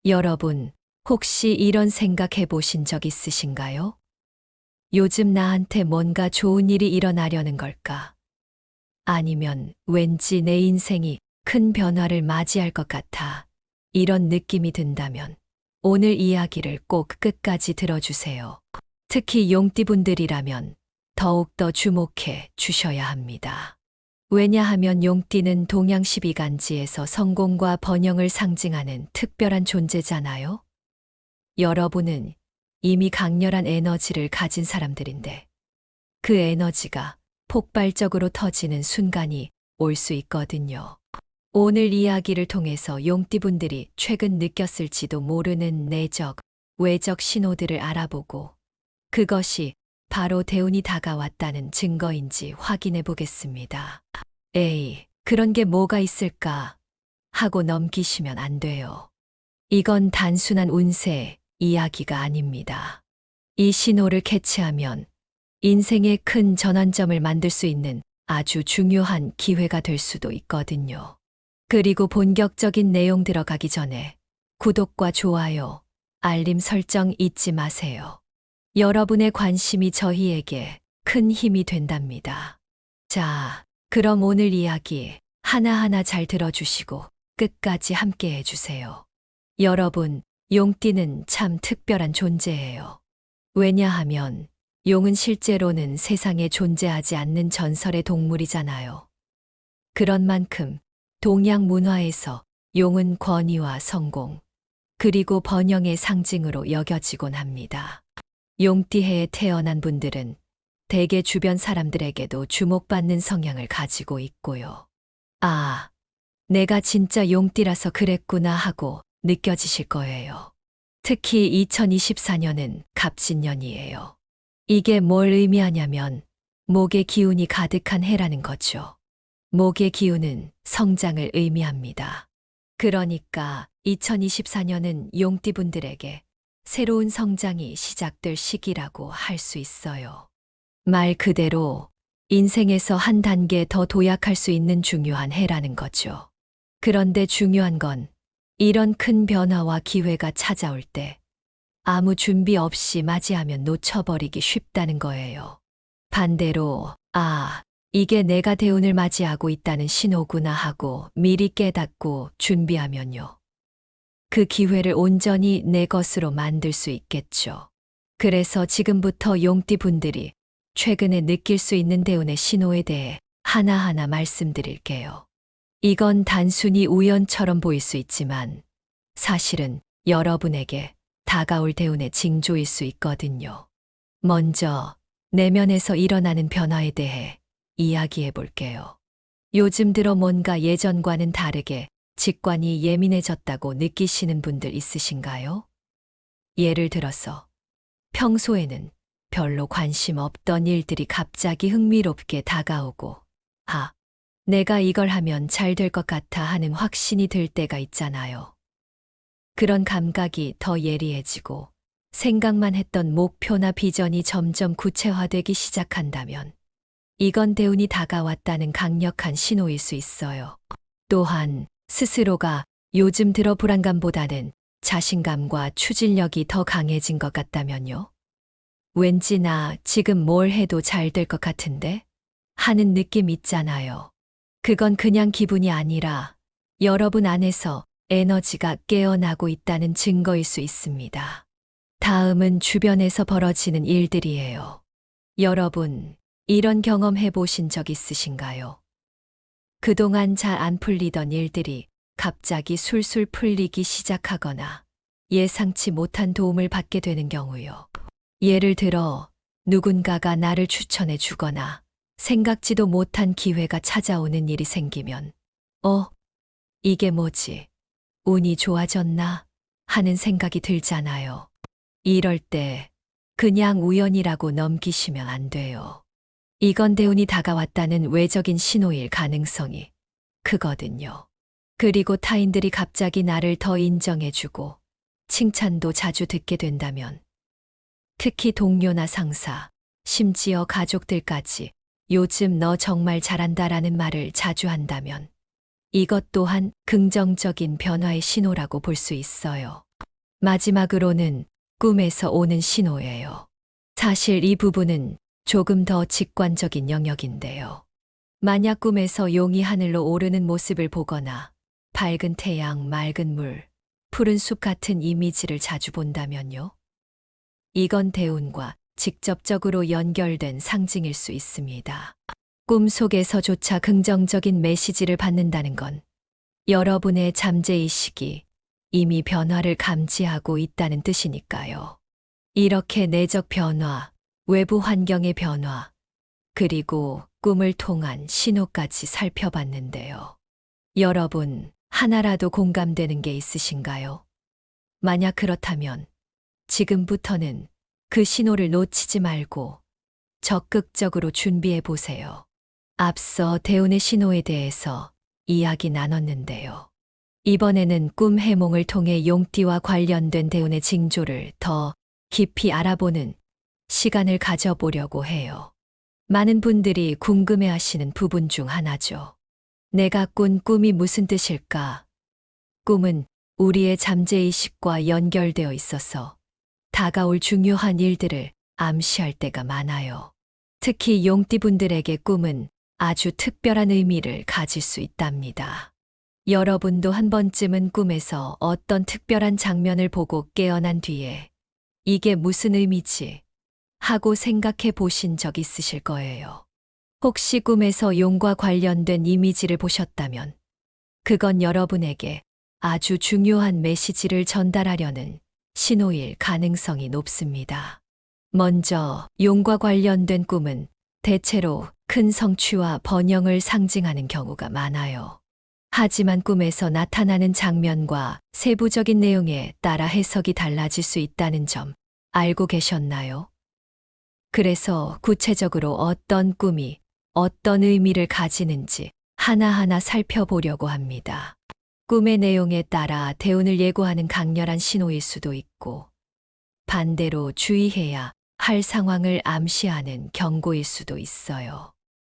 여러분, 혹시 이런 생각해 보신 적 있으신가요? 요즘 나한테 뭔가 좋은 일이 일어나려는 걸까? 아니면 왠지 내 인생이 큰 변화를 맞이할 것 같아. 이런 느낌이 든다면 오늘 이야기를 꼭 끝까지 들어주세요. 특히 용띠분들이라면 더욱더 주목해 주셔야 합니다. 왜냐하면 용띠는 동양 12간지에서 성공과 번영을 상징하는 특별한 존재잖아요. 여러분은 이미 강렬한 에너지를 가진 사람들인데 그 에너지가 폭발적으로 터지는 순간이 올 수 있거든요. 오늘 이야기를 통해서 용띠분들이 최근 느꼈을지도 모르는 내적, 외적 신호들을 알아보고 그것이 바로 대운이 다가왔다는 증거인지 확인해 보겠습니다. 에이, 그런 게 뭐가 있을까 하고 넘기시면 안 돼요. 이건 단순한 운세 이야기가 아닙니다. 이 신호를 캐치하면 인생의 큰 전환점을 만들 수 있는 아주 중요한 기회가 될 수도 있거든요. 그리고 본격적인 내용 들어가기 전에 구독과 좋아요, 알림 설정 잊지 마세요. 여러분의 관심이 저희에게 큰 힘이 된답니다. 자, 그럼 오늘 이야기 하나하나 잘 들어주시고 끝까지 함께 해주세요. 여러분, 용띠는 참 특별한 존재예요. 왜냐하면 용은 실제로는 세상에 존재하지 않는 전설의 동물이잖아요. 그런 만큼 동양 문화에서 용은 권위와 성공, 그리고 번영의 상징으로 여겨지곤 합니다. 용띠해에 태어난 분들은 대개 주변 사람들에게도 주목받는 성향을 가지고 있고요. 아, 내가 진짜 용띠라서 그랬구나 하고 느껴지실 거예요. 특히 2024년은 갑진년이에요. 이게 뭘 의미하냐면 목의 기운이 가득한 해라는 거죠. 목의 기운은 성장을 의미합니다. 그러니까 2024년은 용띠분들에게 새로운 성장이 시작될 시기라고 할 수 있어요. 말 그대로 인생에서 한 단계 더 도약할 수 있는 중요한 해라는 거죠. 그런데 중요한 건 이런 큰 변화와 기회가 찾아올 때 아무 준비 없이 맞이하면 놓쳐버리기 쉽다는 거예요. 반대로, 아, 이게 내가 대운을 맞이하고 있다는 신호구나 하고 미리 깨닫고 준비하면요. 그 기회를 온전히 내 것으로 만들 수 있겠죠. 그래서 지금부터 용띠 분들이 최근에 느낄 수 있는 대운의 신호에 대해 하나하나 말씀드릴게요. 이건 단순히 우연처럼 보일 수 있지만 사실은 여러분에게 다가올 대운의 징조일 수 있거든요. 먼저 내면에서 일어나는 변화에 대해 이야기해 볼게요. 요즘 들어 뭔가 예전과는 다르게 직관이 예민해졌다고 느끼시는 분들 있으신가요? 예를 들어서 평소에는 별로 관심 없던 일들이 갑자기 흥미롭게 다가오고, 아, 내가 이걸 하면 잘 될 것 같아 하는 확신이 들 때가 있잖아요. 그런 감각이 더 예리해지고 생각만 했던 목표나 비전이 점점 구체화되기 시작한다면 이건 대운이 다가왔다는 강력한 신호일 수 있어요. 또한 스스로가 요즘 들어 불안감보다는 자신감과 추진력이 더 강해진 것 같다면요. 왠지 나 지금 뭘 해도 잘 될 것 같은데? 하는 느낌 있잖아요. 그건 그냥 기분이 아니라 여러분 안에서 에너지가 깨어나고 있다는 증거일 수 있습니다. 다음은 주변에서 벌어지는 일들이에요. 여러분, 이런 경험 해보신 적 있으신가요? 그동안 잘 안 풀리던 일들이 갑자기 술술 풀리기 시작하거나 예상치 못한 도움을 받게 되는 경우요. 예를 들어 누군가가 나를 추천해 주거나 생각지도 못한 기회가 찾아오는 일이 생기면 이게 뭐지? 운이 좋아졌나? 하는 생각이 들잖아요. 이럴 때 그냥 우연이라고 넘기시면 안 돼요. 이건 대운이 다가왔다는 외적인 신호일 가능성이 크거든요. 그리고 타인들이 갑자기 나를 더 인정해주고 칭찬도 자주 듣게 된다면 특히 동료나 상사, 심지어 가족들까지 요즘 너 정말 잘한다라는 말을 자주 한다면 이것 또한 긍정적인 변화의 신호라고 볼 수 있어요. 마지막으로는 꿈에서 오는 신호예요. 사실 이 부분은 조금 더 직관적인 영역인데요. 만약 꿈에서 용이 하늘로 오르는 모습을 보거나 밝은 태양, 맑은 물, 푸른 숲 같은 이미지를 자주 본다면요. 이건 대운과 직접적으로 연결된 상징일 수 있습니다. 꿈 속에서조차 긍정적인 메시지를 받는다는 건 여러분의 잠재의식이 이미 변화를 감지하고 있다는 뜻이니까요. 이렇게 내적 변화, 외부 환경의 변화, 그리고 꿈을 통한 신호까지 살펴봤는데요. 여러분, 하나라도 공감되는 게 있으신가요? 만약 그렇다면 지금부터는 그 신호를 놓치지 말고 적극적으로 준비해 보세요. 앞서 대운의 신호에 대해서 이야기 나눴는데요. 이번에는 꿈 해몽을 통해 용띠와 관련된 대운의 징조를 더 깊이 알아보는 시간을 가져보려고 해요. 많은 분들이 궁금해 하시는 부분 중 하나죠. 내가 꾼 꿈이 무슨 뜻일까? 꿈은 우리의 잠재의식과 연결되어 있어서 다가올 중요한 일들을 암시할 때가 많아요. 특히 용띠분들에게 꿈은 아주 특별한 의미를 가질 수 있답니다. 여러분도 한 번쯤은 꿈에서 어떤 특별한 장면을 보고 깨어난 뒤에 이게 무슨 의미지? 하고 생각해 보신 적 있으실 거예요. 혹시 꿈에서 용과 관련된 이미지를 보셨다면 그건 여러분에게 아주 중요한 메시지를 전달하려는 신호일 가능성이 높습니다. 먼저 용과 관련된 꿈은 대체로 큰 성취와 번영을 상징하는 경우가 많아요. 하지만 꿈에서 나타나는 장면과 세부적인 내용에 따라 해석이 달라질 수 있다는 점 알고 계셨나요? 그래서 구체적으로 어떤 꿈이 어떤 의미를 가지는지 하나하나 살펴보려고 합니다. 꿈의 내용에 따라 대운을 예고하는 강렬한 신호일 수도 있고, 반대로 주의해야 할 상황을 암시하는 경고일 수도 있어요.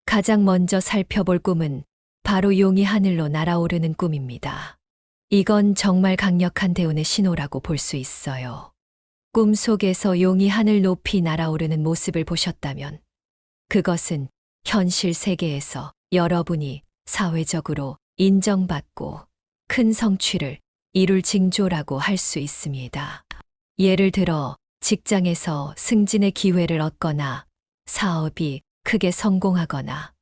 가장 먼저 살펴볼 꿈은 바로 용이 하늘로 날아오르는 꿈입니다. 이건 정말 강력한 대운의 신호라고 볼 수 있어요. 꿈 속에서 용이 하늘 높이 날아오르는 모습을 보셨다면 그것은 현실 세계에서 여러분이 사회적으로 인정받고 큰 성취를 이룰 징조라고 할 수 있습니다. 예를 들어 직장에서 승진의 기회를 얻거나 사업이 크게 성공하거나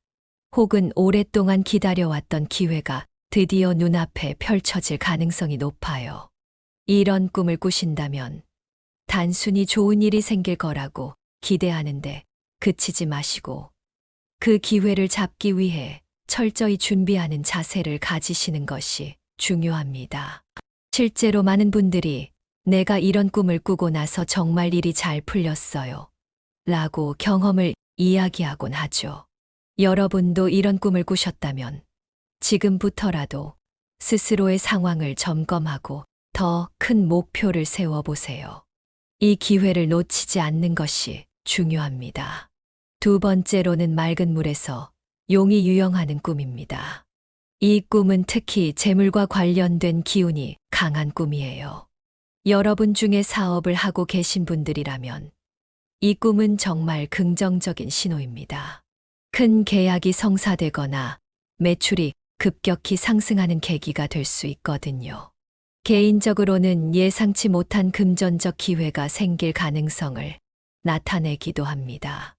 혹은 오랫동안 기다려왔던 기회가 드디어 눈앞에 펼쳐질 가능성이 높아요. 이런 꿈을 꾸신다면 단순히 좋은 일이 생길 거라고 기대하는데 그치지 마시고 그 기회를 잡기 위해 철저히 준비하는 자세를 가지시는 것이 중요합니다. 실제로 많은 분들이 내가 이런 꿈을 꾸고 나서 정말 일이 잘 풀렸어요. 라고 경험을 이야기하곤 하죠. 여러분도 이런 꿈을 꾸셨다면 지금부터라도 스스로의 상황을 점검하고 더 큰 목표를 세워보세요. 이 기회를 놓치지 않는 것이 중요합니다. 두 번째로는 맑은 물에서 용이 유영하는 꿈입니다. 이 꿈은 특히 재물과 관련된 기운이 강한 꿈이에요. 여러분 중에 사업을 하고 계신 분들이라면 이 꿈은 정말 긍정적인 신호입니다. 큰 계약이 성사되거나 매출이 급격히 상승하는 계기가 될 수 있거든요. 개인적으로는 예상치 못한 금전적 기회가 생길 가능성을 나타내기도 합니다.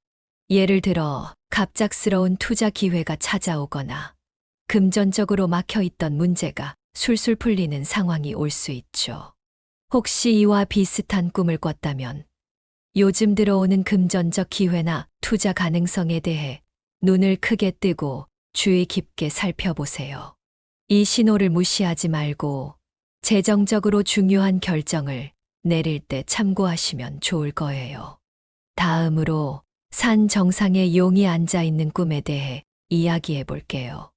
예를 들어 갑작스러운 투자 기회가 찾아오거나 금전적으로 막혀있던 문제가 술술 풀리는 상황이 올 수 있죠. 혹시 이와 비슷한 꿈을 꿨다면 요즘 들어오는 금전적 기회나 투자 가능성에 대해 눈을 크게 뜨고 주의 깊게 살펴보세요. 이 신호를 무시하지 말고 재정적으로 중요한 결정을 내릴 때 참고하시면 좋을 거예요. 다음으로 산 정상에 용이 앉아 있는 꿈에 대해 이야기해 볼게요.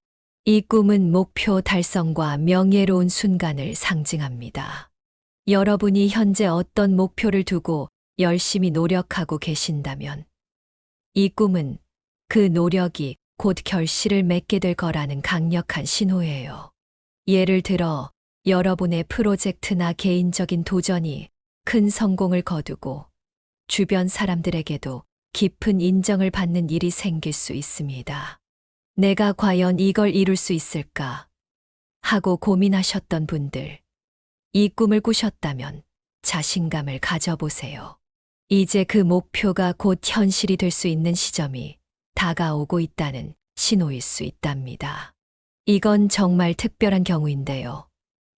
이 꿈은 목표 달성과 명예로운 순간을 상징합니다. 여러분이 현재 어떤 목표를 두고 열심히 노력하고 계신다면 이 꿈은 그 노력이 곧 결실을 맺게 될 거라는 강력한 신호예요. 예를 들어 여러분의 프로젝트나 개인적인 도전이 큰 성공을 거두고 주변 사람들에게도 깊은 인정을 받는 일이 생길 수 있습니다. 내가 과연 이걸 이룰 수 있을까 하고 고민하셨던 분들, 이 꿈을 꾸셨다면 자신감을 가져보세요. 이제 그 목표가 곧 현실이 될 수 있는 시점이 다가오고 있다는 신호일 수 있답니다. 이건 정말 특별한 경우인데요.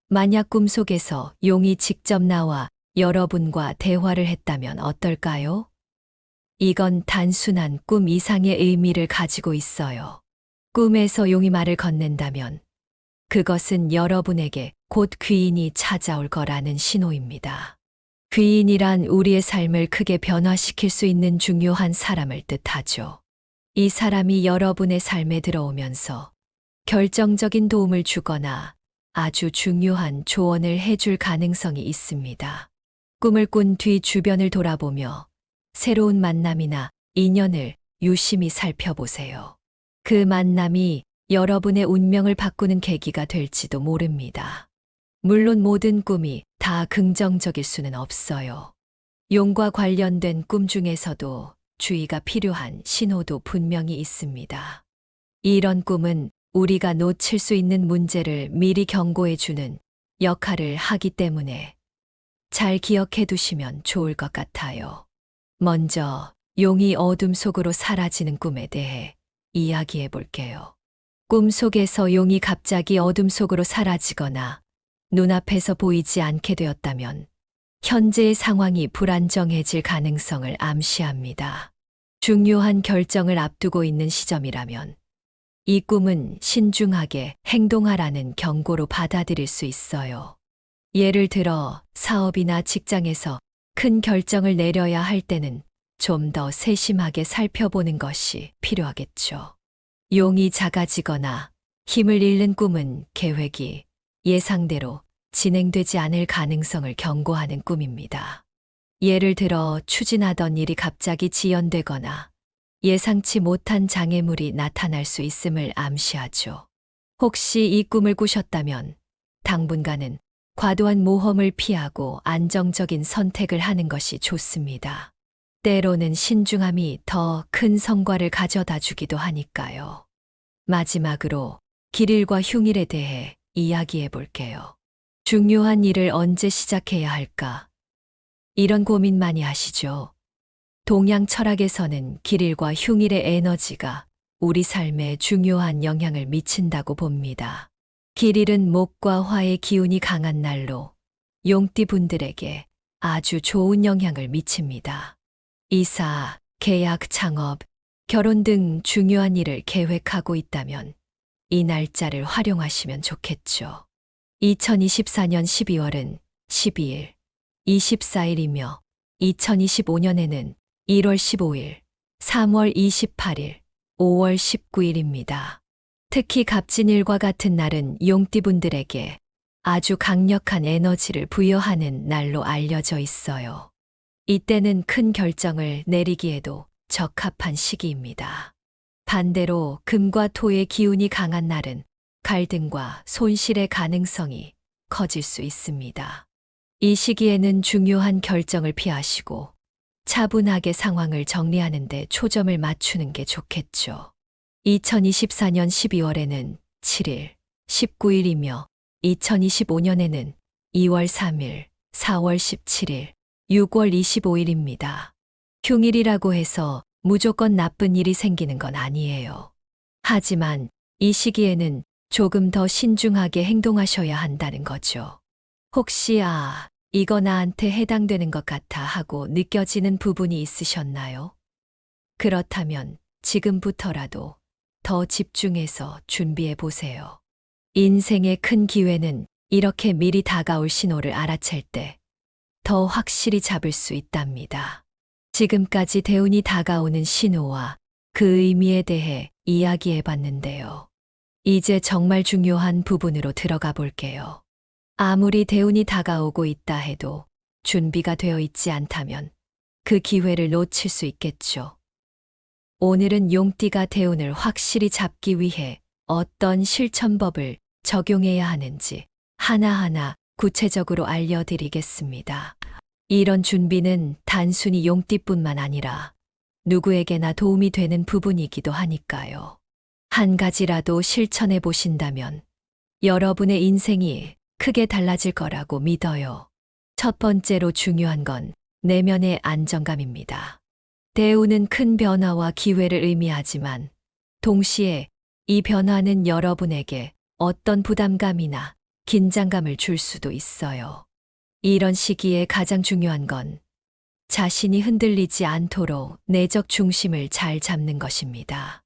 만약 꿈속에서 용이 직접 나와 여러분과 대화를 했다면 어떨까요? 이건 단순한 꿈 이상의 의미를 가지고 있어요. 꿈에서 용이 말을 건넨다면 그것은 여러분에게 곧 귀인이 찾아올 거라는 신호입니다. 귀인이란 우리의 삶을 크게 변화시킬 수 있는 중요한 사람을 뜻하죠. 이 사람이 여러분의 삶에 들어오면서 결정적인 도움을 주거나 아주 중요한 조언을 해줄 가능성이 있습니다. 꿈을 꾼 뒤 주변을 돌아보며 새로운 만남이나 인연을 유심히 살펴보세요. 그 만남이 여러분의 운명을 바꾸는 계기가 될지도 모릅니다. 물론 모든 꿈이 다 긍정적일 수는 없어요. 용과 관련된 꿈 중에서도 주의가 필요한 신호도 분명히 있습니다. 이런 꿈은 우리가 놓칠 수 있는 문제를 미리 경고해 주는 역할을 하기 때문에 잘 기억해 두시면 좋을 것 같아요. 먼저 용이 어둠 속으로 사라지는 꿈에 대해 이야기해 볼게요. 꿈 속에서 용이 갑자기 어둠 속으로 사라지거나 눈앞에서 보이지 않게 되었다면 현재의 상황이 불안정해질 가능성을 암시합니다. 중요한 결정을 앞두고 있는 시점이라면 이 꿈은 신중하게 행동하라는 경고로 받아들일 수 있어요. 예를 들어 사업이나 직장에서 큰 결정을 내려야 할 때는 좀 더 세심하게 살펴보는 것이 필요하겠죠. 용이 작아지거나 힘을 잃는 꿈은 계획이 예상대로 진행되지 않을 가능성을 경고하는 꿈입니다. 예를 들어 추진하던 일이 갑자기 지연되거나 예상치 못한 장애물이 나타날 수 있음을 암시하죠. 혹시 이 꿈을 꾸셨다면 당분간은 과도한 모험을 피하고 안정적인 선택을 하는 것이 좋습니다. 때로는 신중함이 더 큰 성과를 가져다 주기도 하니까요. 마지막으로 길일과 흉일에 대해 이야기해 볼게요. 중요한 일을 언제 시작해야 할까? 이런 고민 많이 하시죠? 동양 철학에서는 길일과 흉일의 에너지가 우리 삶에 중요한 영향을 미친다고 봅니다. 길일은 목과 화의 기운이 강한 날로 용띠 분들에게 아주 좋은 영향을 미칩니다. 이사, 계약, 창업, 결혼 등 중요한 일을 계획하고 있다면 이 날짜를 활용하시면 좋겠죠. 2024년 12월은 12일, 24일이며 2025년에는 1월 15일, 3월 28일, 5월 19일입니다. 특히 갑진일과 같은 날은 용띠분들에게 아주 강력한 에너지를 부여하는 날로 알려져 있어요. 이때는 큰 결정을 내리기에도 적합한 시기입니다. 반대로 금과 토의 기운이 강한 날은 갈등과 손실의 가능성이 커질 수 있습니다. 이 시기에는 중요한 결정을 피하시고 차분하게 상황을 정리하는 데 초점을 맞추는 게 좋겠죠. 2024년 12월에는 7일, 19일이며 2025년에는 2월 3일, 4월 17일, 6월 25일입니다. 흉일이라고 해서 무조건 나쁜 일이 생기는 건 아니에요. 하지만 이 시기에는 조금 더 신중하게 행동하셔야 한다는 거죠. 혹시 이거 나한테 해당되는 것 같아 하고 느껴지는 부분이 있으셨나요? 그렇다면 지금부터라도 더 집중해서 준비해 보세요. 인생의 큰 기회는 이렇게 미리 다가올 신호를 알아챌 때 더 확실히 잡을 수 있답니다. 지금까지 대운이 다가오는 신호와 그 의미에 대해 이야기해 봤는데요. 이제 정말 중요한 부분으로 들어가 볼게요. 아무리 대운이 다가오고 있다 해도 준비가 되어 있지 않다면 그 기회를 놓칠 수 있겠죠. 오늘은 용띠가 대운을 확실히 잡기 위해 어떤 실천법을 적용해야 하는지 하나하나 구체적으로 알려드리겠습니다. 이런 준비는 단순히 용띠뿐만 아니라 누구에게나 도움이 되는 부분이기도 하니까요. 한 가지라도 실천해 보신다면 여러분의 인생이 크게 달라질 거라고 믿어요. 첫 번째로 중요한 건 내면의 안정감입니다. 대우는 큰 변화와 기회를 의미하지만 동시에 이 변화는 여러분에게 어떤 부담감이나 긴장감을 줄 수도 있어요. 이런 시기에 가장 중요한 건 자신이 흔들리지 않도록 내적 중심을 잘 잡는 것입니다.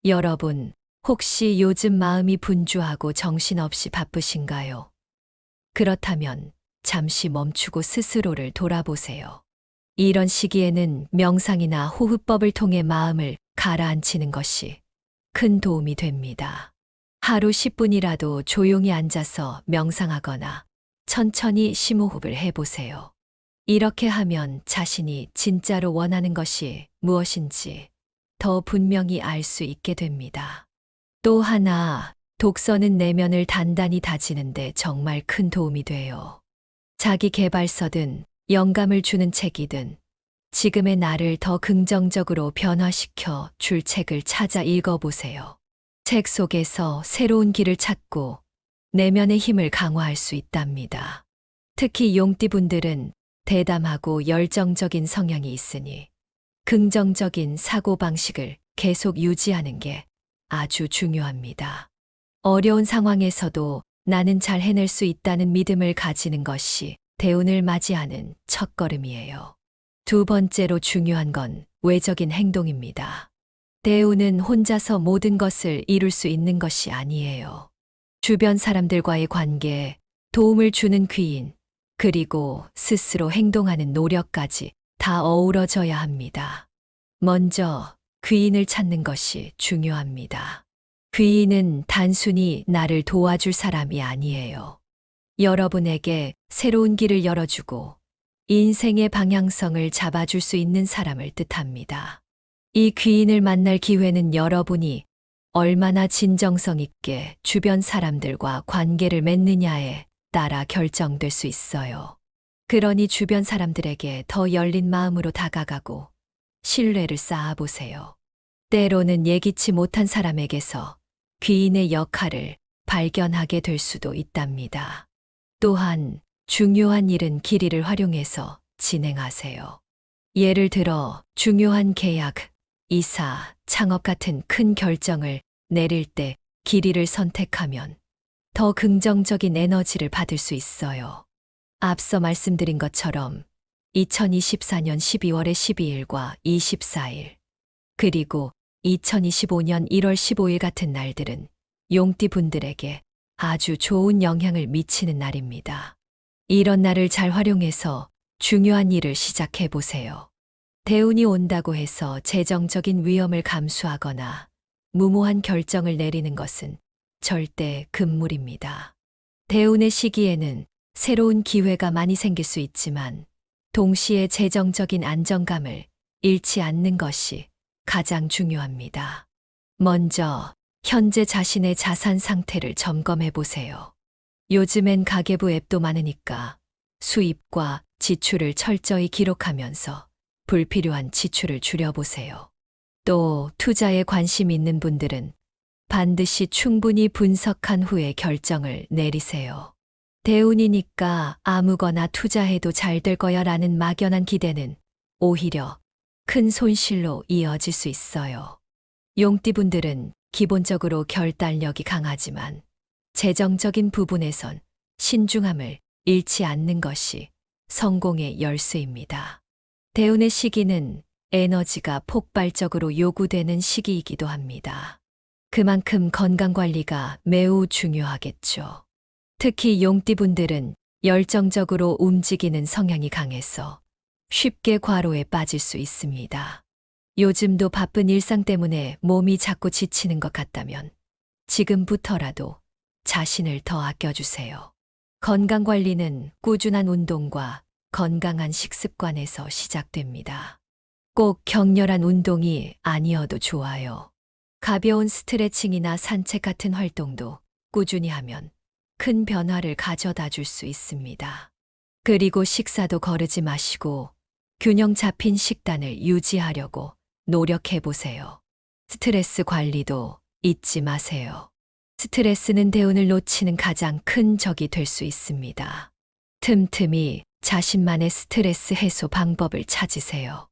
여러분, 혹시 요즘 마음이 분주하고 정신없이 바쁘신가요? 그렇다면 잠시 멈추고 스스로를 돌아보세요. 이런 시기에는 명상이나 호흡법을 통해 마음을 가라앉히는 것이 큰 도움이 됩니다. 하루 10분이라도 조용히 앉아서 명상하거나 천천히 심호흡을 해보세요. 이렇게 하면 자신이 진짜로 원하는 것이 무엇인지 더 분명히 알 수 있게 됩니다. 또 하나, 독서는 내면을 단단히 다지는데 정말 큰 도움이 돼요. 자기 계발서든 영감을 주는 책이든 지금의 나를 더 긍정적으로 변화시켜 줄 책을 찾아 읽어보세요. 책 속에서 새로운 길을 찾고 내면의 힘을 강화할 수 있답니다. 특히 용띠분들은 대담하고 열정적인 성향이 있으니 긍정적인 사고방식을 계속 유지하는 게 아주 중요합니다. 어려운 상황에서도 나는 잘 해낼 수 있다는 믿음을 가지는 것이 대운을 맞이하는 첫걸음이에요. 두 번째로 중요한 건 외적인 행동입니다. 대운은 혼자서 모든 것을 이룰 수 있는 것이 아니에요. 주변 사람들과의 관계, 도움을 주는 귀인, 그리고 스스로 행동하는 노력까지 다 어우러져야 합니다. 먼저 귀인을 찾는 것이 중요합니다. 귀인은 단순히 나를 도와줄 사람이 아니에요. 여러분에게 새로운 길을 열어주고 인생의 방향성을 잡아줄 수 있는 사람을 뜻합니다. 이 귀인을 만날 기회는 여러분이 얼마나 진정성 있게 주변 사람들과 관계를 맺느냐에 따라 결정될 수 있어요. 그러니 주변 사람들에게 더 열린 마음으로 다가가고 신뢰를 쌓아보세요. 때로는 예기치 못한 사람에게서 귀인의 역할을 발견하게 될 수도 있답니다. 또한 중요한 일은 길이를 활용해서 진행하세요. 예를 들어 중요한 계약, 이사, 창업 같은 큰 결정을 내릴 때 길이를 선택하면 더 긍정적인 에너지를 받을 수 있어요. 앞서 말씀드린 것처럼 2024년 12월의 12일과 24일, 그리고 2025년 1월 15일 같은 날들은 용띠 분들에게 아주 좋은 영향을 미치는 날입니다. 이런 날을 잘 활용해서 중요한 일을 시작해 보세요. 대운이 온다고 해서 재정적인 위험을 감수하거나 무모한 결정을 내리는 것은 절대 금물입니다. 대운의 시기에는 새로운 기회가 많이 생길 수 있지만 동시에 재정적인 안정감을 잃지 않는 것이 가장 중요합니다. 먼저 현재 자신의 자산 상태를 점검해 보세요. 요즘엔 가계부 앱도 많으니까 수입과 지출을 철저히 기록하면서 불필요한 지출을 줄여보세요. 또 투자에 관심 있는 분들은 반드시 충분히 분석한 후에 결정을 내리세요. 대운이니까 아무거나 투자해도 잘 될 거야 라는 막연한 기대는 오히려 큰 손실로 이어질 수 있어요. 용띠분들은 기본적으로 결단력이 강하지만 재정적인 부분에선 신중함을 잃지 않는 것이 성공의 열쇠입니다. 대운의 시기는 에너지가 폭발적으로 요구되는 시기이기도 합니다. 그만큼 건강관리가 매우 중요하겠죠. 특히 용띠분들은 열정적으로 움직이는 성향이 강해서 쉽게 과로에 빠질 수 있습니다. 요즘도 바쁜 일상 때문에 몸이 자꾸 지치는 것 같다면 지금부터라도 자신을 더 아껴주세요. 건강관리는 꾸준한 운동과 건강한 식습관에서 시작됩니다. 꼭 격렬한 운동이 아니어도 좋아요. 가벼운 스트레칭이나 산책 같은 활동도 꾸준히 하면 큰 변화를 가져다 줄 수 있습니다. 그리고 식사도 거르지 마시고 균형 잡힌 식단을 유지하려고 노력해 보세요. 스트레스 관리도 잊지 마세요. 스트레스는 대운을 놓치는 가장 큰 적이 될 수 있습니다. 틈틈이 자신만의 스트레스 해소 방법을 찾으세요.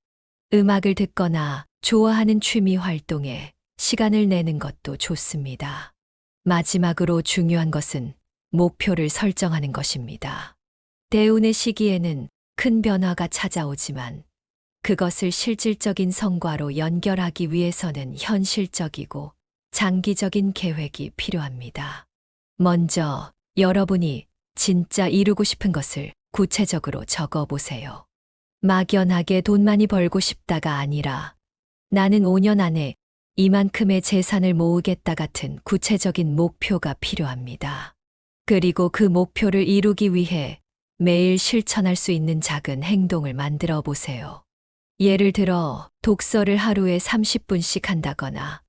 음악을 듣거나 좋아하는 취미 활동에 시간을 내는 것도 좋습니다. 마지막으로 중요한 것은 목표를 설정하는 것입니다. 대운의 시기에는 큰 변화가 찾아오지만 그것을 실질적인 성과로 연결하기 위해서는 현실적이고 장기적인 계획이 필요합니다. 먼저 여러분이 진짜 이루고 싶은 것을 구체적으로 적어 보세요. 막연하게 돈 많이 벌고 싶다가 아니라 나는 5년 안에 이만큼의 재산을 모으겠다 같은 구체적인 목표가 필요합니다. 그리고 그 목표를 이루기 위해 매일 실천할 수 있는 작은 행동을 만들어 보세요. 예를 들어 독서를 하루에 30분씩 한다거나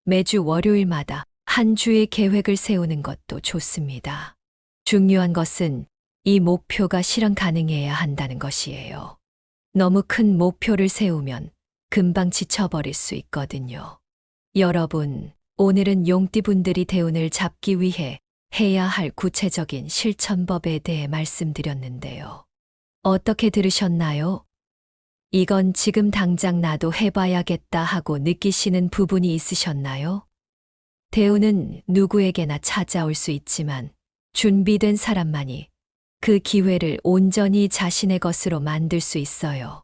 매주 월요일마다 한 주의 계획을 세우는 것도 좋습니다. 중요한 것은 이 목표가 실현 가능해야 한다는 것이에요. 너무 큰 목표를 세우면 금방 지쳐버릴 수 있거든요. 여러분, 오늘은 용띠분들이 대운을 잡기 위해 해야 할 구체적인 실천법에 대해 말씀드렸는데요. 어떻게 들으셨나요? 이건 지금 당장 나도 해봐야겠다 하고 느끼시는 부분이 있으셨나요? 대운은 누구에게나 찾아올 수 있지만 준비된 사람만이 그 기회를 온전히 자신의 것으로 만들 수 있어요.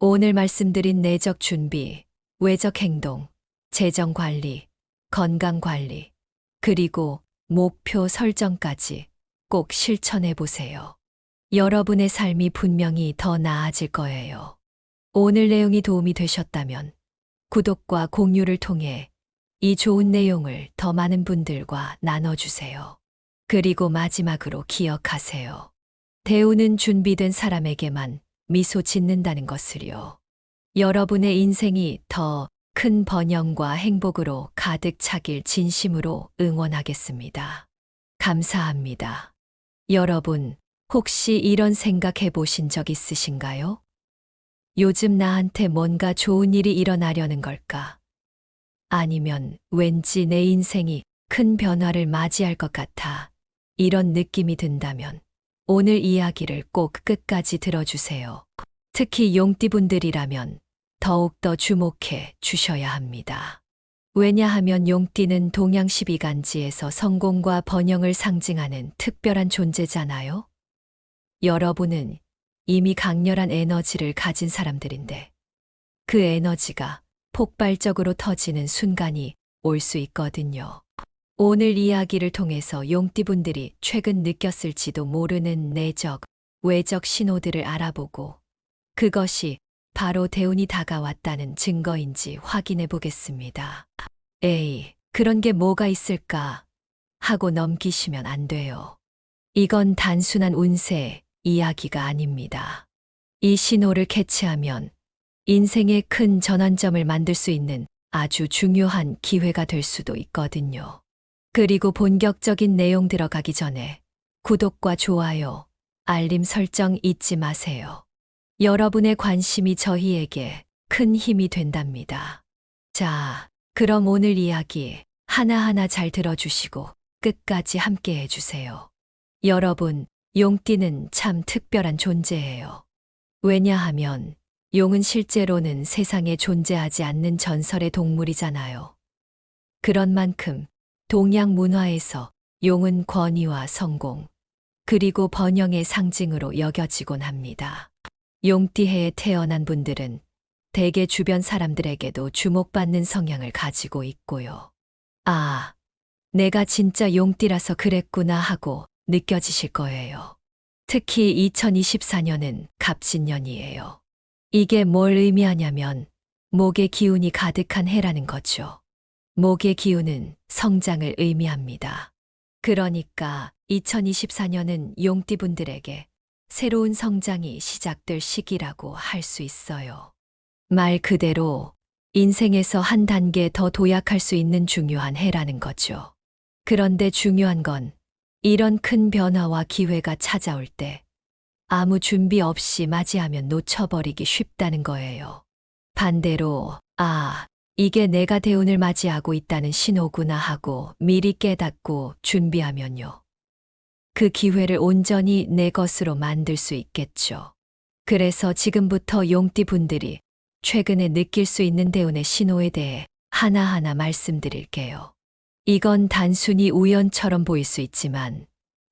오늘 말씀드린 내적 준비, 외적 행동, 재정 관리, 건강 관리, 그리고 목표 설정까지 꼭 실천해 보세요. 여러분의 삶이 분명히 더 나아질 거예요. 오늘 내용이 도움이 되셨다면 구독과 공유를 통해 이 좋은 내용을 더 많은 분들과 나눠주세요. 그리고 마지막으로 기억하세요. 대운은 준비된 사람에게만 미소 짓는다는 것을요. 여러분의 인생이 더 큰 번영과 행복으로 가득 차길 진심으로 응원하겠습니다. 감사합니다. 여러분, 혹시 이런 생각해 보신 적 있으신가요? 요즘 나한테 뭔가 좋은 일이 일어나려는 걸까? 아니면 왠지 내 인생이 큰 변화를 맞이할 것 같아 이런 느낌이 든다면 오늘 이야기를 꼭 끝까지 들어주세요. 특히 용띠분들이라면 더욱더 주목해 주셔야 합니다. 왜냐하면 용띠는 동양 12간지에서 성공과 번영을 상징하는 특별한 존재잖아요. 여러분은 이미 강렬한 에너지를 가진 사람들인데 그 에너지가 폭발적으로 터지는 순간이 올 수 있거든요. 오늘 이야기를 통해서 용띠분들이 최근 느꼈을지도 모르는 내적, 외적 신호들을 알아보고 그것이 바로 대운이 다가왔다는 증거인지 확인해 보겠습니다. 에이, 그런 게 뭐가 있을까 하고 넘기시면 안 돼요. 이건 단순한 운세 이야기가 아닙니다. 이 신호를 캐치하면 인생의 큰 전환점을 만들 수 있는 아주 중요한 기회가 될 수도 있거든요. 그리고 본격적인 내용 들어가기 전에 구독과 좋아요, 알림 설정 잊지 마세요. 여러분의 관심이 저희에게 큰 힘이 된답니다. 자, 그럼 오늘 이야기 하나하나 잘 들어주시고 끝까지 함께 해주세요. 여러분, 용띠는 참 특별한 존재예요. 왜냐하면 용은 실제로는 세상에 존재하지 않는 전설의 동물이잖아요. 그런 만큼 동양 문화에서 용은 권위와 성공, 그리고 번영의 상징으로 여겨지곤 합니다. 용띠해에 태어난 분들은 대개 주변 사람들에게도 주목받는 성향을 가지고 있고요. 아, 내가 진짜 용띠라서 그랬구나 하고 느껴지실 거예요. 특히 2024년은 갑진년이에요. 이게 뭘 의미하냐면 목의 기운이 가득한 해라는 거죠. 목의 기운은 성장을 의미합니다. 그러니까 2024년은 용띠분들에게 새로운 성장이 시작될 시기라고 할 수 있어요. 말 그대로 인생에서 한 단계 더 도약할 수 있는 중요한 해라는 거죠. 그런데 중요한 건 이런 큰 변화와 기회가 찾아올 때 아무 준비 없이 맞이하면 놓쳐버리기 쉽다는 거예요. 반대로, 이게 내가 대운을 맞이하고 있다는 신호구나 하고 미리 깨닫고 준비하면요. 그 기회를 온전히 내 것으로 만들 수 있겠죠. 그래서 지금부터 용띠 분들이 최근에 느낄 수 있는 대운의 신호에 대해 하나하나 말씀드릴게요. 이건 단순히 우연처럼 보일 수 있지만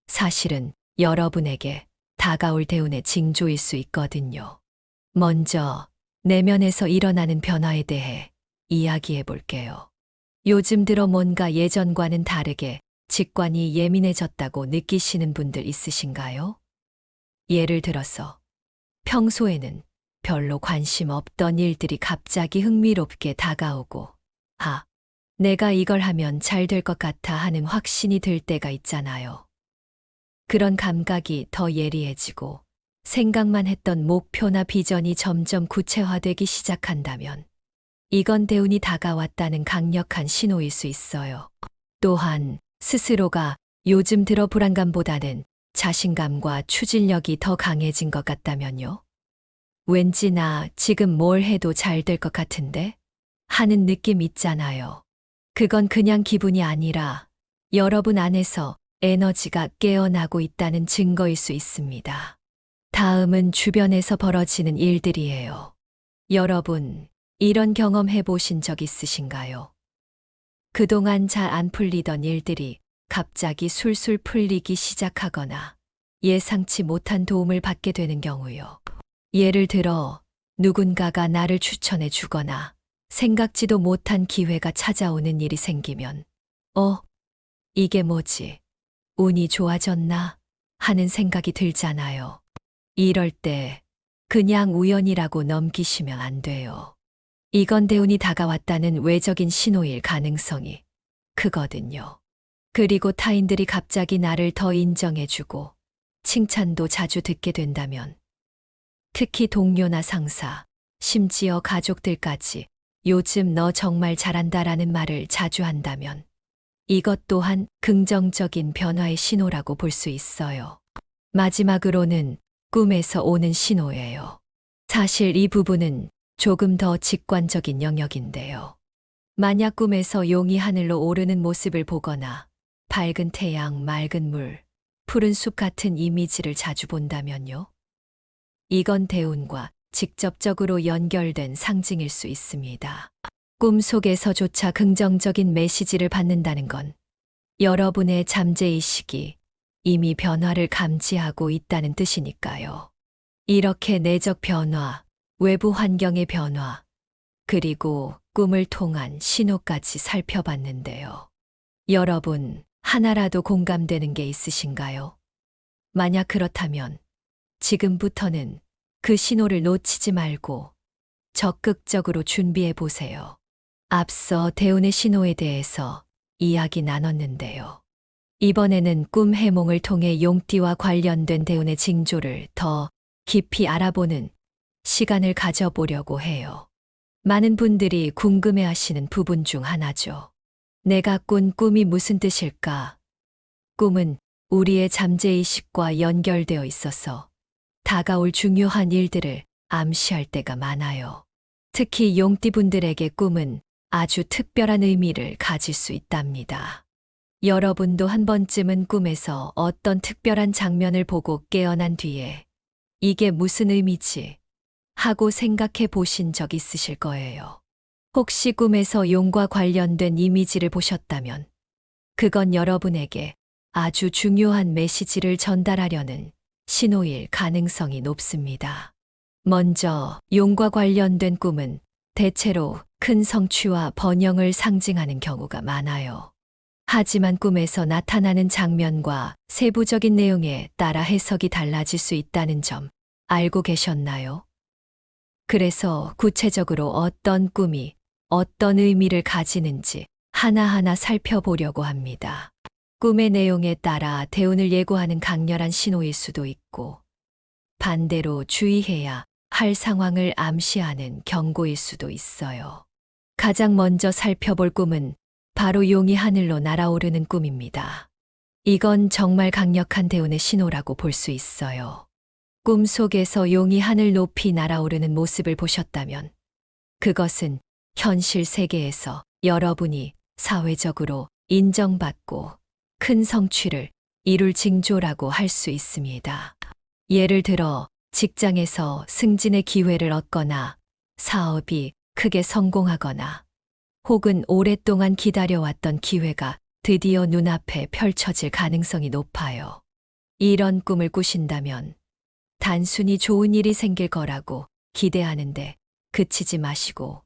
사실은 여러분에게 다가올 대운의 징조일 수 있거든요. 먼저 내면에서 일어나는 변화에 대해 이야기해 볼게요. 요즘 들어 뭔가 예전과는 다르게 직관이 예민해졌다고 느끼시는 분들 있으신가요? 예를 들어서 평소에는 별로 관심 없던 일들이 갑자기 흥미롭게 다가오고, 내가 이걸 하면 잘 될 것 같아 하는 확신이 들 때가 있잖아요. 그런 감각이 더 예리해지고 생각만 했던 목표나 비전이 점점 구체화되기 시작한다면 이건 대운이 다가왔다는 강력한 신호일 수 있어요. 또한 스스로가 요즘 들어 불안감보다는 자신감과 추진력이 더 강해진 것 같다면요. 왠지 나 지금 뭘 해도 잘 될 것 같은데? 하는 느낌 있잖아요. 그건 그냥 기분이 아니라 여러분 안에서 에너지가 깨어나고 있다는 증거일 수 있습니다. 다음은 주변에서 벌어지는 일들이에요. 여러분, 이런 경험 해보신 적 있으신가요? 그동안 잘 안 풀리던 일들이 갑자기 술술 풀리기 시작하거나 예상치 못한 도움을 받게 되는 경우요. 예를 들어 누군가가 나를 추천해 주거나 생각지도 못한 기회가 찾아오는 일이 생기면 이게 뭐지? 운이 좋아졌나? 하는 생각이 들잖아요. 이럴 때 그냥 우연이라고 넘기시면 안 돼요. 이건 대운이 다가왔다는 외적인 신호일 가능성이 크거든요. 그리고 타인들이 갑자기 나를 더 인정해주고 칭찬도 자주 듣게 된다면, 특히 동료나 상사, 심지어 가족들까지 요즘 너 정말 잘한다라는 말을 자주 한다면 이것 또한 긍정적인 변화의 신호라고 볼 수 있어요. 마지막으로는 꿈에서 오는 신호예요. 사실 이 부분은 조금 더 직관적인 영역인데요. 만약 꿈에서 용이 하늘로 오르는 모습을 보거나 밝은 태양, 맑은 물, 푸른 숲 같은 이미지를 자주 본다면요. 이건 대운과 직접적으로 연결된 상징일 수 있습니다. 꿈속에서조차 긍정적인 메시지를 받는다는 건 여러분의 잠재의식이 이미 변화를 감지하고 있다는 뜻이니까요. 이렇게 내적 변화, 외부 환경의 변화, 그리고 꿈을 통한 신호까지 살펴봤는데요. 여러분, 하나라도 공감되는 게 있으신가요? 만약 그렇다면 지금부터는 그 신호를 놓치지 말고 적극적으로 준비해 보세요. 앞서 대운의 신호에 대해서 이야기 나눴는데요. 이번에는 꿈 해몽을 통해 용띠와 관련된 대운의 징조를 더 깊이 알아보는 시간을 가져보려고 해요. 많은 분들이 궁금해 하시는 부분 중 하나죠. 내가 꾼 꿈이 무슨 뜻일까? 꿈은 우리의 잠재의식과 연결되어 있어서 다가올 중요한 일들을 암시할 때가 많아요. 특히 용띠분들에게 꿈은 아주 특별한 의미를 가질 수 있답니다. 여러분도 한 번쯤은 꿈에서 어떤 특별한 장면을 보고 깨어난 뒤에 이게 무슨 의미지? 하고 생각해 보신 적 있으실 거예요. 혹시 꿈에서 용과 관련된 이미지를 보셨다면 그건 여러분에게 아주 중요한 메시지를 전달하려는 신호일 가능성이 높습니다. 먼저 용과 관련된 꿈은 대체로 큰 성취와 번영을 상징하는 경우가 많아요. 하지만 꿈에서 나타나는 장면과 세부적인 내용에 따라 해석이 달라질 수 있다는 점 알고 계셨나요? 그래서 구체적으로 어떤 꿈이 어떤 의미를 가지는지 하나하나 살펴보려고 합니다. 꿈의 내용에 따라 대운을 예고하는 강렬한 신호일 수도 있고, 반대로 주의해야 할 상황을 암시하는 경고일 수도 있어요. 가장 먼저 살펴볼 꿈은 바로 용이 하늘로 날아오르는 꿈입니다. 이건 정말 강력한 대운의 신호라고 볼 수 있어요. 꿈속에서 용이 하늘 높이 날아오르는 모습을 보셨다면 그것은 현실 세계에서 여러분이 사회적으로 인정받고 큰 성취를 이룰 징조라고 할 수 있습니다. 예를 들어 직장에서 승진의 기회를 얻거나 사업이 크게 성공하거나 혹은 오랫동안 기다려왔던 기회가 드디어 눈앞에 펼쳐질 가능성이 높아요. 이런 꿈을 꾸신다면 단순히 좋은 일이 생길 거라고 기대하는데 그치지 마시고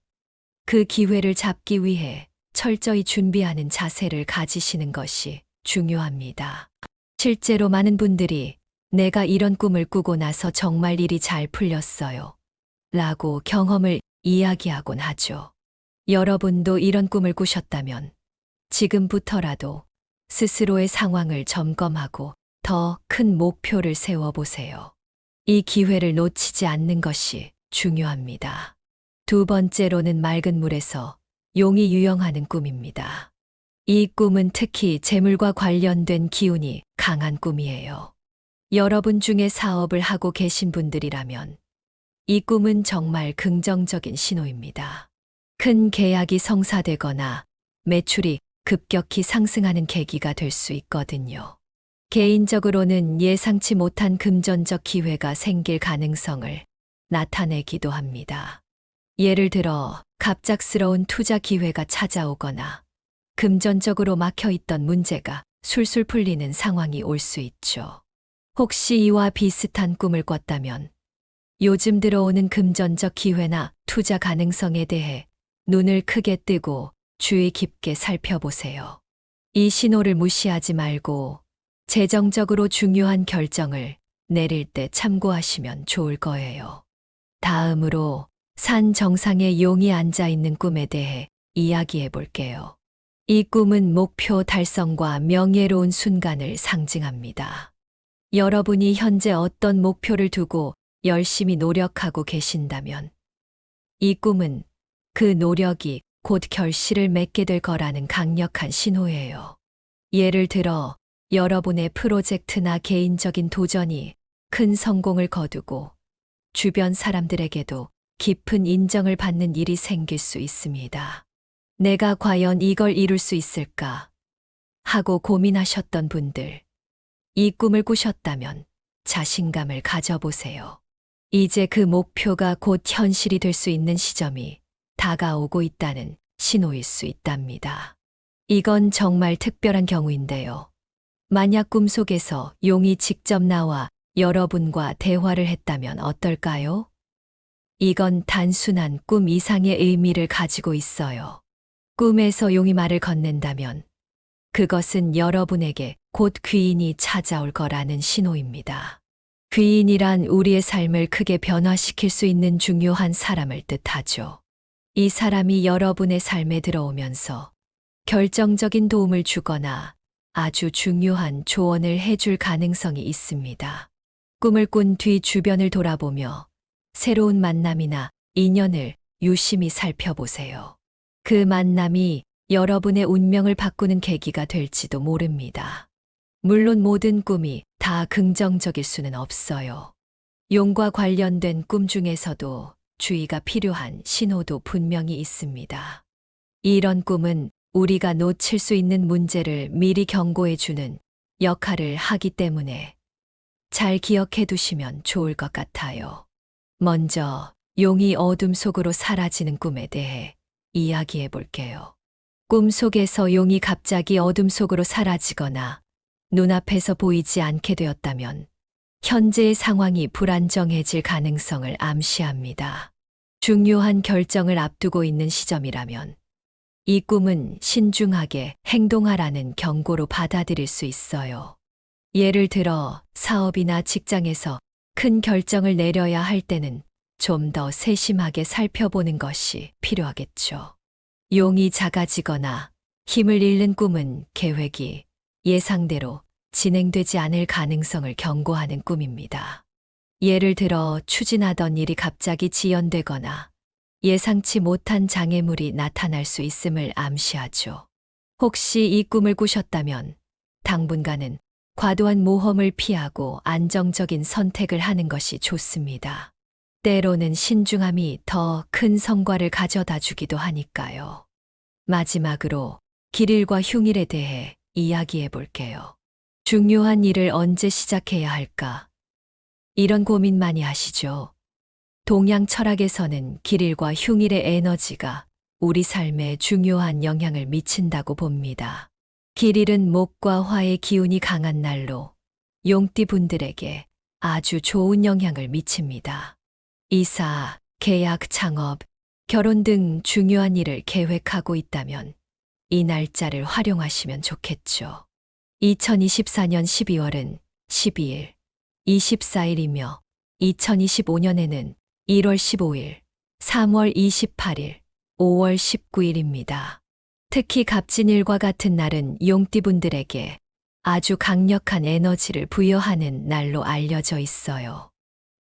그 기회를 잡기 위해 철저히 준비하는 자세를 가지시는 것이 중요합니다. 실제로 많은 분들이 내가 이런 꿈을 꾸고 나서 정말 일이 잘 풀렸어요. 라고 경험을 이야기하곤 하죠. 여러분도 이런 꿈을 꾸셨다면 지금부터라도 스스로의 상황을 점검하고 더 큰 목표를 세워보세요. 이 기회를 놓치지 않는 것이 중요합니다. 두 번째로는 맑은 물에서 용이 유영하는 꿈입니다. 이 꿈은 특히 재물과 관련된 기운이 강한 꿈이에요. 여러분 중에 사업을 하고 계신 분들이라면 이 꿈은 정말 긍정적인 신호입니다. 큰 계약이 성사되거나 매출이 급격히 상승하는 계기가 될 수 있거든요. 개인적으로는 예상치 못한 금전적 기회가 생길 가능성을 나타내기도 합니다. 예를 들어 갑작스러운 투자 기회가 찾아오거나 금전적으로 막혀있던 문제가 술술 풀리는 상황이 올 수 있죠. 혹시 이와 비슷한 꿈을 꿨다면 요즘 들어오는 금전적 기회나 투자 가능성에 대해 눈을 크게 뜨고 주의 깊게 살펴보세요. 이 신호를 무시하지 말고 재정적으로 중요한 결정을 내릴 때 참고하시면 좋을 거예요. 다음으로 산 정상에 용이 앉아 있는 꿈에 대해 이야기해 볼게요. 이 꿈은 목표 달성과 명예로운 순간을 상징합니다. 여러분이 현재 어떤 목표를 두고 열심히 노력하고 계신다면 이 꿈은 그 노력이 곧 결실을 맺게 될 거라는 강력한 신호예요. 예를 들어 여러분의 프로젝트나 개인적인 도전이 큰 성공을 거두고 주변 사람들에게도 깊은 인정을 받는 일이 생길 수 있습니다. 내가 과연 이걸 이룰 수 있을까? 하고 고민하셨던 분들, 이 꿈을 꾸셨다면 자신감을 가져보세요. 이제 그 목표가 곧 현실이 될 수 있는 시점이 다가오고 있다는 신호일 수 있답니다. 이건 정말 특별한 경우인데요. 만약 꿈속에서 용이 직접 나와 여러분과 대화를 했다면 어떨까요? 이건 단순한 꿈 이상의 의미를 가지고 있어요. 꿈에서 용이 말을 건넨다면 그것은 여러분에게 곧 귀인이 찾아올 거라는 신호입니다. 귀인이란 우리의 삶을 크게 변화시킬 수 있는 중요한 사람을 뜻하죠. 이 사람이 여러분의 삶에 들어오면서 결정적인 도움을 주거나 아주 중요한 조언을 해줄 가능성이 있습니다. 꿈을 꾼 뒤 주변을 돌아보며 새로운 만남이나 인연을 유심히 살펴보세요. 그 만남이 여러분의 운명을 바꾸는 계기가 될지도 모릅니다. 물론 모든 꿈이 다 긍정적일 수는 없어요. 용과 관련된 꿈 중에서도 주의가 필요한 신호도 분명히 있습니다. 이런 꿈은 우리가 놓칠 수 있는 문제를 미리 경고해 주는 역할을 하기 때문에 잘 기억해 두시면 좋을 것 같아요. 먼저 용이 어둠 속으로 사라지는 꿈에 대해 이야기해 볼게요. 꿈 속에서 용이 갑자기 어둠 속으로 사라지거나 눈앞에서 보이지 않게 되었다면 현재의 상황이 불안정해질 가능성을 암시합니다. 중요한 결정을 앞두고 있는 시점이라면 이 꿈은 신중하게 행동하라는 경고로 받아들일 수 있어요. 예를 들어 사업이나 직장에서 큰 결정을 내려야 할 때는 좀 더 세심하게 살펴보는 것이 필요하겠죠. 용이 작아지거나 힘을 잃는 꿈은 계획이 예상대로 진행되지 않을 가능성을 경고하는 꿈입니다. 예를 들어 추진하던 일이 갑자기 지연되거나 예상치 못한 장애물이 나타날 수 있음을 암시하죠. 혹시 이 꿈을 꾸셨다면 당분간은 과도한 모험을 피하고 안정적인 선택을 하는 것이 좋습니다. 때로는 신중함이 더 큰 성과를 가져다 주기도 하니까요. 마지막으로 길일과 흉일에 대해 이야기해 볼게요. 중요한 일을 언제 시작해야 할까? 이런 고민 많이 하시죠? 동양 철학에서는 길일과 흉일의 에너지가 우리 삶에 중요한 영향을 미친다고 봅니다. 길일은 목과 화의 기운이 강한 날로 용띠 분들에게 아주 좋은 영향을 미칩니다. 이사, 계약, 창업, 결혼 등 중요한 일을 계획하고 있다면 이 날짜를 활용하시면 좋겠죠. 2024년 12월은 12일, 24일이며 2025년에는 1월 15일, 3월 28일, 5월 19일입니다. 특히 갑진일과 같은 날은 용띠분들에게 아주 강력한 에너지를 부여하는 날로 알려져 있어요.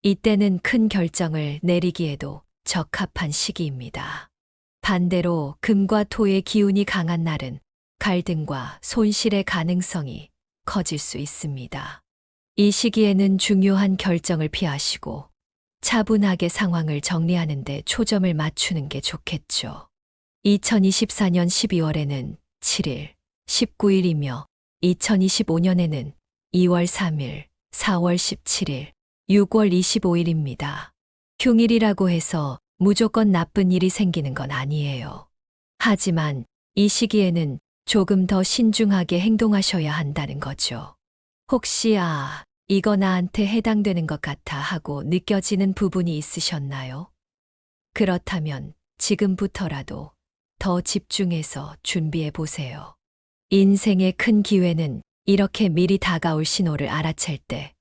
이때는 큰 결정을 내리기에도 적합한 시기입니다. 반대로 금과 토의 기운이 강한 날은 갈등과 손실의 가능성이 커질 수 있습니다. 이 시기에는 중요한 결정을 피하시고 차분하게 상황을 정리하는 데 초점을 맞추는 게 좋겠죠. 2024년 12월에는 7일, 19일이며 2025년에는 2월 3일, 4월 17일, 6월 25일입니다. 흉일이라고 해서 무조건 나쁜 일이 생기는 건 아니에요. 하지만 이 시기에는 조금 더 신중하게 행동하셔야 한다는 거죠. 혹시 이거 나한테 해당되는 것 같아 하고 느껴지는 부분이 있으셨나요? 그렇다면 지금부터라도 더 집중해서 준비해 보세요. 인생의 큰 기회는 이렇게 미리 다가올 신호를 알아챌 때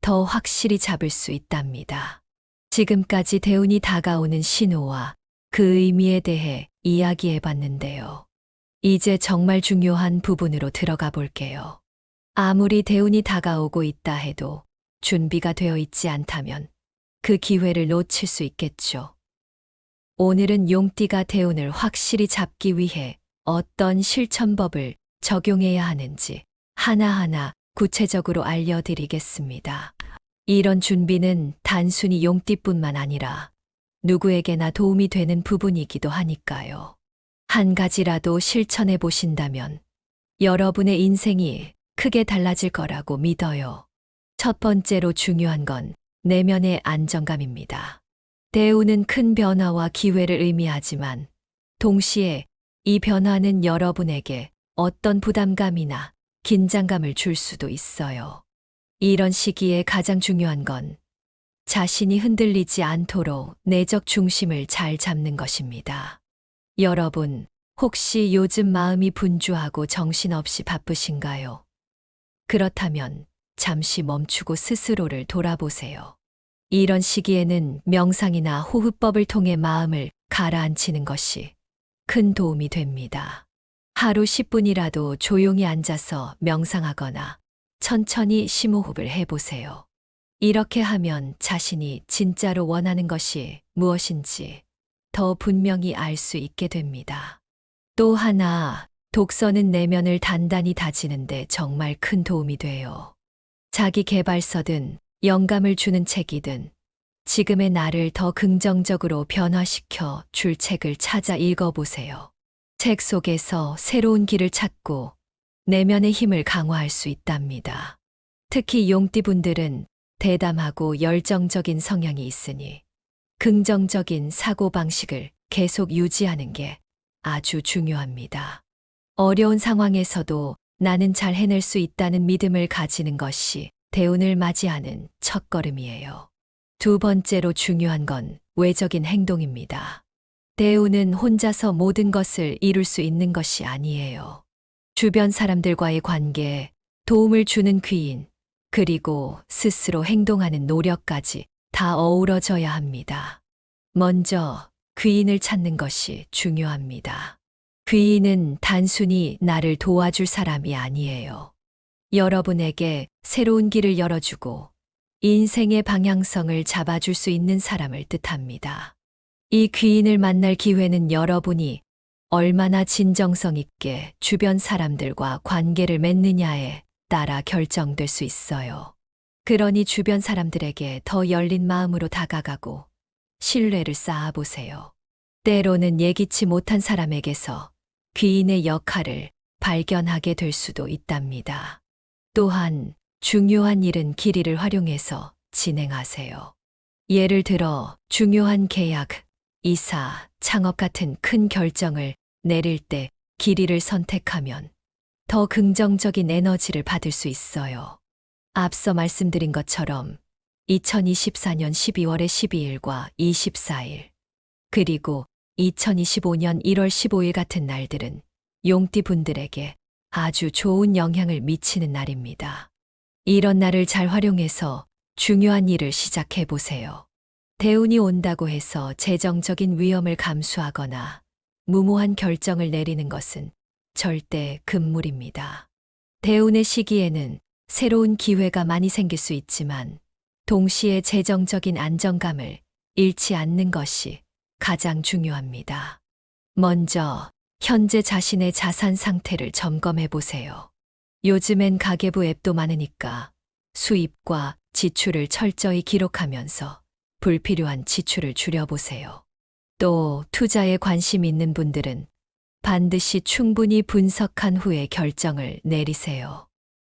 더 확실히 잡을 수 있답니다. 지금까지 대운이 다가오는 신호와 그 의미에 대해 이야기해 봤는데요. 이제 정말 중요한 부분으로 들어가 볼게요. 아무리 대운이 다가오고 있다 해도 준비가 되어 있지 않다면 그 기회를 놓칠 수 있겠죠. 오늘은 용띠가 대운을 확실히 잡기 위해 어떤 실천법을 적용해야 하는지 하나하나 구체적으로 알려드리겠습니다. 이런 준비는 단순히 용띠뿐만 아니라 누구에게나 도움이 되는 부분이기도 하니까요. 한 가지라도 실천해 보신다면 여러분의 인생이 크게 달라질 거라고 믿어요. 첫 번째로 중요한 건 내면의 안정감입니다. 대운은 큰 변화와 기회를 의미하지만 동시에 이 변화는 여러분에게 어떤 부담감이나 긴장감을 줄 수도 있어요. 이런 시기에 가장 중요한 건 자신이 흔들리지 않도록 내적 중심을 잘 잡는 것입니다. 여러분, 혹시 요즘 마음이 분주하고 정신없이 바쁘신가요? 그렇다면 잠시 멈추고 스스로를 돌아보세요. 이런 시기에는 명상이나 호흡법을 통해 마음을 가라앉히는 것이 큰 도움이 됩니다. 하루 10분이라도 조용히 앉아서 명상하거나 천천히 심호흡을 해보세요. 이렇게 하면 자신이 진짜로 원하는 것이 무엇인지 더 분명히 알 수 있게 됩니다. 또 하나, 독서는 내면을 단단히 다지는데 정말 큰 도움이 돼요. 자기 계발서든 영감을 주는 책이든 지금의 나를 더 긍정적으로 변화시켜 줄 책을 찾아 읽어보세요. 책 속에서 새로운 길을 찾고 내면의 힘을 강화할 수 있답니다. 특히 용띠분들은 대담하고 열정적인 성향이 있으니 긍정적인 사고방식을 계속 유지하는 게 아주 중요합니다. 어려운 상황에서도 나는 잘 해낼 수 있다는 믿음을 가지는 것이 대운을 맞이하는 첫걸음이에요. 두 번째로 중요한 건 외적인 행동입니다. 대운은 혼자서 모든 것을 이룰 수 있는 것이 아니에요. 주변 사람들과의 관계, 도움을 주는 귀인, 그리고 스스로 행동하는 노력까지 다 어우러져야 합니다. 먼저 귀인을 찾는 것이 중요합니다. 귀인은 단순히 나를 도와줄 사람이 아니에요. 여러분에게 새로운 길을 열어주고 인생의 방향성을 잡아줄 수 있는 사람을 뜻합니다. 이 귀인을 만날 기회는 여러분이 얼마나 진정성 있게 주변 사람들과 관계를 맺느냐에 따라 결정될 수 있어요. 그러니 주변 사람들에게 더 열린 마음으로 다가가고 신뢰를 쌓아보세요. 때로는 예기치 못한 사람에게서 귀인의 역할을 발견하게 될 수도 있답니다. 또한 중요한 일은 길이를 활용해서 진행하세요. 예를 들어 중요한 계약, 이사, 창업 같은 큰 결정을 내릴 때 길이를 선택하면 더 긍정적인 에너지를 받을 수 있어요. 앞서 말씀드린 것처럼 2024년 12월의 12일과 24일, 그리고 2025년 1월 15일 같은 날들은 용띠 분들에게 아주 좋은 영향을 미치는 날입니다. 이런 날을 잘 활용해서 중요한 일을 시작해 보세요. 대운이 온다고 해서 재정적인 위험을 감수하거나 무모한 결정을 내리는 것은 절대 금물입니다. 대운의 시기에는 새로운 기회가 많이 생길 수 있지만 동시에 재정적인 안정감을 잃지 않는 것이 가장 중요합니다. 먼저 현재 자신의 자산 상태를 점검해 보세요. 요즘엔 가계부 앱도 많으니까 수입과 지출을 철저히 기록하면서 불필요한 지출을 줄여보세요. 또 투자에 관심 있는 분들은 반드시 충분히 분석한 후에 결정을 내리세요.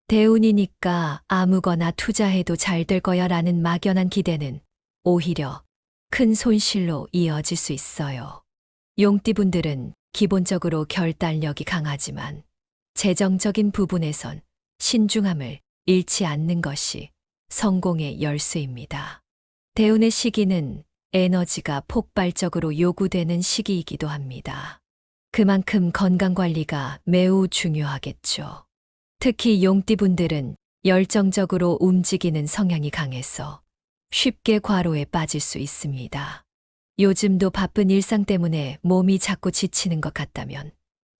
대운이니까 아무거나 투자해도 잘 될 거야 라는 막연한 기대는 오히려 큰 손실로 이어질 수 있어요. 용띠분들은 기본적으로 결단력이 강하지만 재정적인 부분에선 신중함을 잃지 않는 것이 성공의 열쇠입니다. 대운의 시기는 에너지가 폭발적으로 요구되는 시기이기도 합니다. 그만큼 건강관리가 매우 중요하겠죠. 특히 용띠분들은 열정적으로 움직이는 성향이 강해서 쉽게 과로에 빠질 수 있습니다. 요즘도 바쁜 일상 때문에 몸이 자꾸 지치는 것 같다면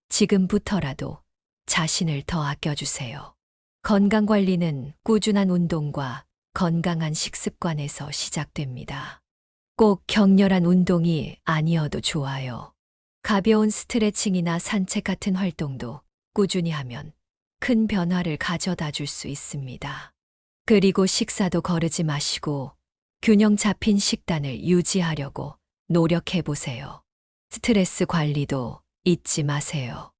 지금부터라도 자신을 더 아껴주세요. 건강관리는 꾸준한 운동과 건강한 식습관에서 시작됩니다. 꼭 격렬한 운동이 아니어도 좋아요. 가벼운 스트레칭이나 산책 같은 활동도 꾸준히 하면 큰 변화를 가져다 줄 수 있습니다. 그리고 식사도 거르지 마시고 균형 잡힌 식단을 유지하려고 노력해 보세요. 스트레스 관리도 잊지 마세요.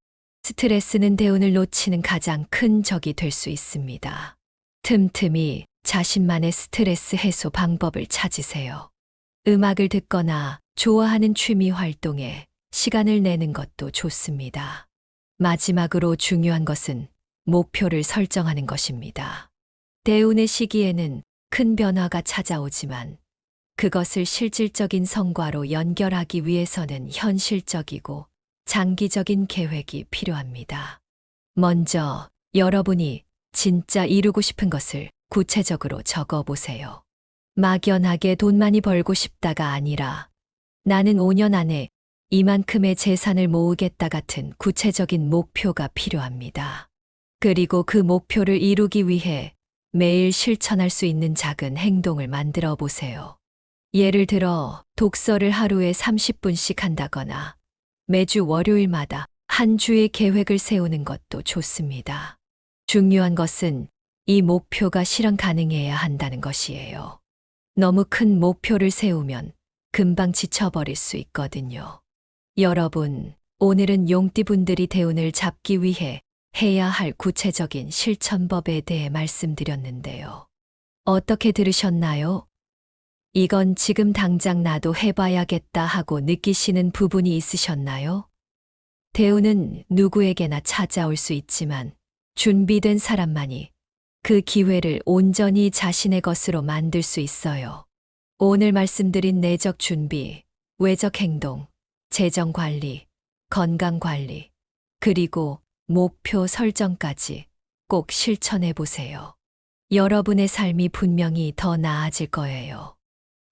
스트레스는 대운을 놓치는 가장 큰 적이 될 수 있습니다. 틈틈이 자신만의 스트레스 해소 방법을 찾으세요. 음악을 듣거나 좋아하는 취미 활동에 시간을 내는 것도 좋습니다. 마지막으로 중요한 것은 목표를 설정하는 것입니다. 대운의 시기에는 큰 변화가 찾아오지만 그것을 실질적인 성과로 연결하기 위해서는 현실적이고 장기적인 계획이 필요합니다. 먼저 여러분이 진짜 이루고 싶은 것을 구체적으로 적어 보세요. 막연하게 돈 많이 벌고 싶다가 아니라 나는 5년 안에 이만큼의 재산을 모으겠다 같은 구체적인 목표가 필요합니다. 그리고 그 목표를 이루기 위해 매일 실천할 수 있는 작은 행동을 만들어 보세요. 예를 들어 독서를 하루에 30분씩 한다거나 매주 월요일마다 한 주의 계획을 세우는 것도 좋습니다. 중요한 것은 이 목표가 실현 가능해야 한다는 것이에요. 너무 큰 목표를 세우면 금방 지쳐버릴 수 있거든요. 여러분, 오늘은 용띠분들이 대운을 잡기 위해 해야 할 구체적인 실천법에 대해 말씀드렸는데요. 어떻게 들으셨나요? 이건 지금 당장 나도 해봐야겠다 하고 느끼시는 부분이 있으셨나요? 대운은 누구에게나 찾아올 수 있지만 준비된 사람만이 그 기회를 온전히 자신의 것으로 만들 수 있어요. 오늘 말씀드린 내적 준비, 외적 행동, 재정 관리, 건강 관리, 그리고 목표 설정까지 꼭 실천해 보세요. 여러분의 삶이 분명히 더 나아질 거예요.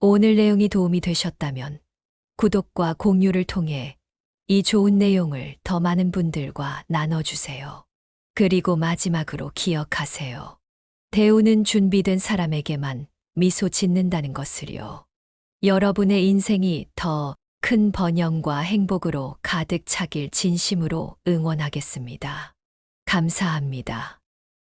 오늘 내용이 도움이 되셨다면 구독과 공유를 통해 이 좋은 내용을 더 많은 분들과 나눠주세요. 그리고 마지막으로 기억하세요. 대운은 준비된 사람에게만 미소 짓는다는 것을요. 여러분의 인생이 더 큰 번영과 행복으로 가득 차길 진심으로 응원하겠습니다. 감사합니다.